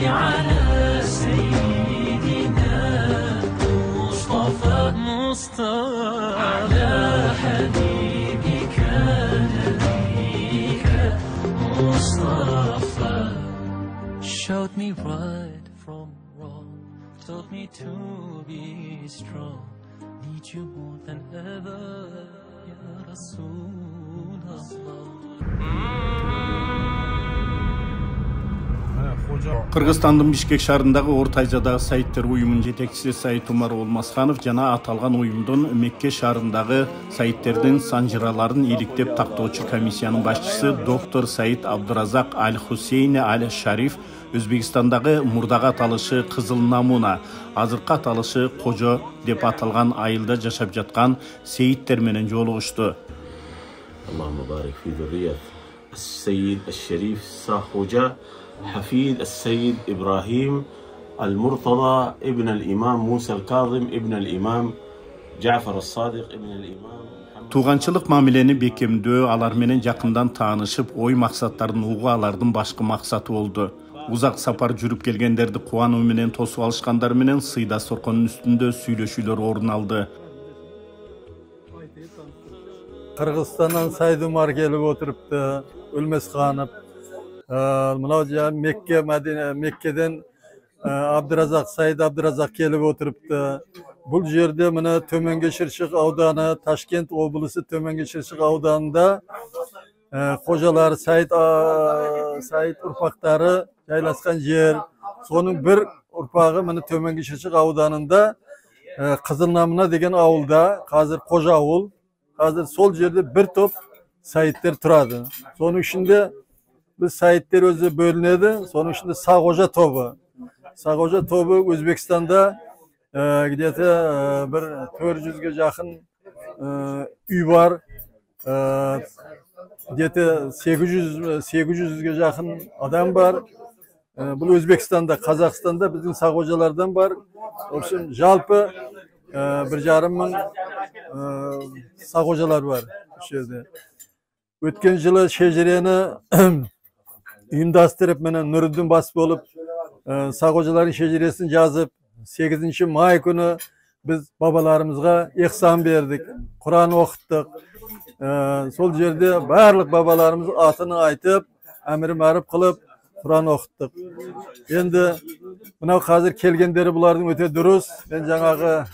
على سيدنا مصطفى على حبيبك نبيك مصطفى. Showed me right from wrong, told me to be strong. Need you more than ever, Ya Rasulullah. Кыргызстандын Бишкек шаарындагы Орто Азиядагы сайттер уюмунун жетекчиси Саид Умар Олмасханов жана аталган уюмдун Мекке шаарындагы сайттердин санжыраларын иликтеп тактоочу комиссиянын башчысы доктор Саид Абдуразак Аль-Хусейни Аль-Шариф Өзбекстандагы мурдагы аталышы Кызыл Намуна, азыркы аталышы Кожо деп аталган айылда жашап жаткан сейиттер менен жолугушту. اللهم بارك في ذرية السيد الشريف ساخوجة حفيد السيد إبراهيم المرتضى ابن الإمام موسى الكاظم ابن الإمام جعفر الصادق ابن الإمام. Туганчылык мамилени бекемдөө, алар менен жакындан таанышып, ой максаттарын угуу алардын башкы максаты болду. Узак сапар жүрүп келгендерди кубануу менен тосуп алышкандар менен сыйда сорконун үстүндө сүйлөшүүлөр орун алды. Kırgızistan'dan Said Umar gelip oturuptu, Ölmesxanov. Mekke, Medine, Mekke'den Abdurazak, Said Abdurazak gelip oturuptu. Bu yerde mine Tömengeşirçik Avdanı, Taşkent Oblusu Tömengeşirçik Avdanı'nda kocalar Said urpakları yaylaskan yer. Sonun bir urpağı mine Tömengeşirçik Avdanı'nda Kızılnamına degen avulda, hazır koca avul. Hazır sol yerde bir top Saidler turadı. Sonun içinde bu Saidler özü bölünedi. Sonun içinde Sağhoca topu. Sağhoca topu Özbekistan'da gidiyete bir 400'ge yakın üy var. Gidiyete 800'ge yakın adam var. Bu Özbekistan'da, Kazakistan'da bizim Sağhocalardan var. O için jalpı bir jarımın Sağhocalar var bu yerde. Ötken yılı şecereni uyumdastırıp menen Nuriddin basıp olup Sağhocaların şeceresini yazıp 8. May günü biz babalarımızga ihsan verdik. Kur'an okuttuk. Sol yerde barlık babalarımız atını aytıp, emri marif kılıp Kur'an okuttuk. Endi buna hazır kelgenderi bulardın öte duruz. Ben janağı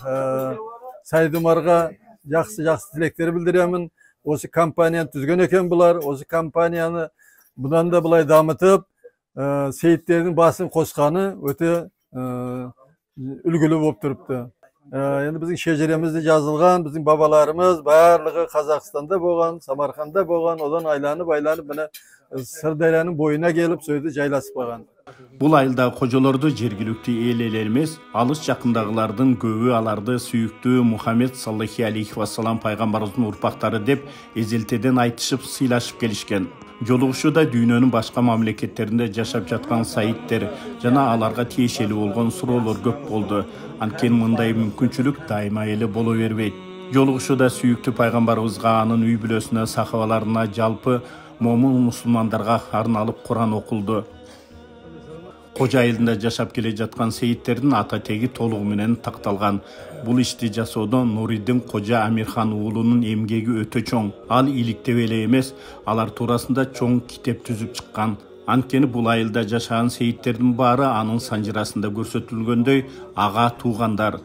Said Umarga жақсы тілектер білдіремін. Осы компанияны түзген екен бұлар. Осы компанияны бұдан да бұлай дамытып, сейіттердің басын қосқаны өте үлгілі болып тұрыпты. Енді біздің шежіремізде жазылған, біздің бабаларымыз барлығы Қазақстанда болған, Самарқанда болған, одан айланып, міне Sırdaryanın boyuna gelip söyledi jaylasıp қалған. Бұл айылда кожолорду жергиликтүү эл эмес, алыс жакындагылардын көбү аларды сүйүктүү Мухаммед саллаллаху алейхи вассалам пайгамбарыбыздын урпактары деп эзелтеден айтышып, сыйлашып келишкен. Жолугушууда дүйнөнүн башка мамлекеттеринде жашап жаткан саидтер жана аларга тиешелүү болгон суроолор көп болду. Анткени мындай мүмкүнчүлүк дайыма эле боло бербейт. Жолугушууда сүйүктүү пайгамбарыбызга, анын үй бүлөсүнө, сахабаларына, жалпы момун мусулмандарга арналып Кур'ан окулду. Кожа айылында жашап келе жаткан сейиттердин ата теги толугу менен такталган. Бул ишти жасоодо Нуриддин Кожа Амирхан уулунун эмгеги өтө чоң. Ал иликтеп эле эмес, алар туурасында чоң китеп түзүп чыккан. Анткени бул айылда жашаган сейиттердин баары анын санжырасында көрсөтүлгөндөй ага туугандар.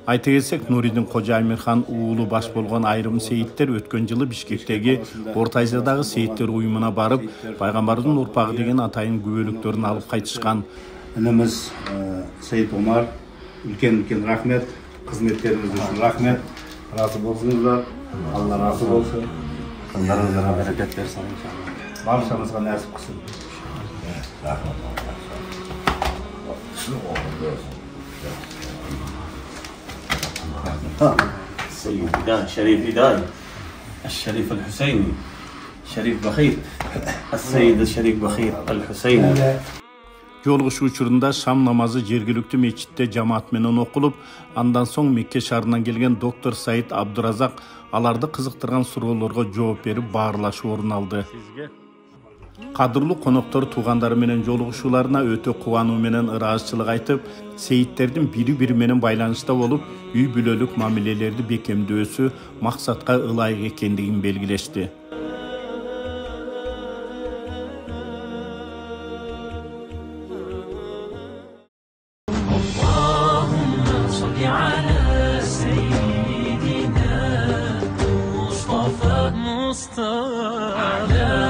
Айта кетсек, Нуриддин Кожа Амирхан уулу баш болгон айрым сейиттер өткөн жылы Бишкектеги Орто Азиядагы сейиттер уюмуна барып, пайгамбардын урпагы деген атайын күбөлүктөрүн алып кайтышкан. Инimiz Said Umar, үлкен рахмет, кызметтериңиз үчүн рахмет. Разы болсуңуздар. Алла разы болсун. Кыздарыңызга берекет берсин иншалла. Баршамызга насип кылсын. السيد إدان شريف إدان الشريف الحسيني شريف بخير السيد الشريف بخير الحسيني. Жолугушуу учурунда шам намазы жергиликтүү мечитте жамаат менен окулуп, андан соң Мекке шаарынан келген доктор Саид Абдуразак аларды кызыктырган суроолорго жооп берип баарлашуу орун алды. Kadırlı konukları tuğanları menen joluguşууларына ötө кубануу менен ыраазычылык айтып, сейиттердин бири-бири менен байланышта болуп, үй бүлөлүк мамилелерди бекемдөөсү максатка ылайык экендигин белгилешти. Mustafa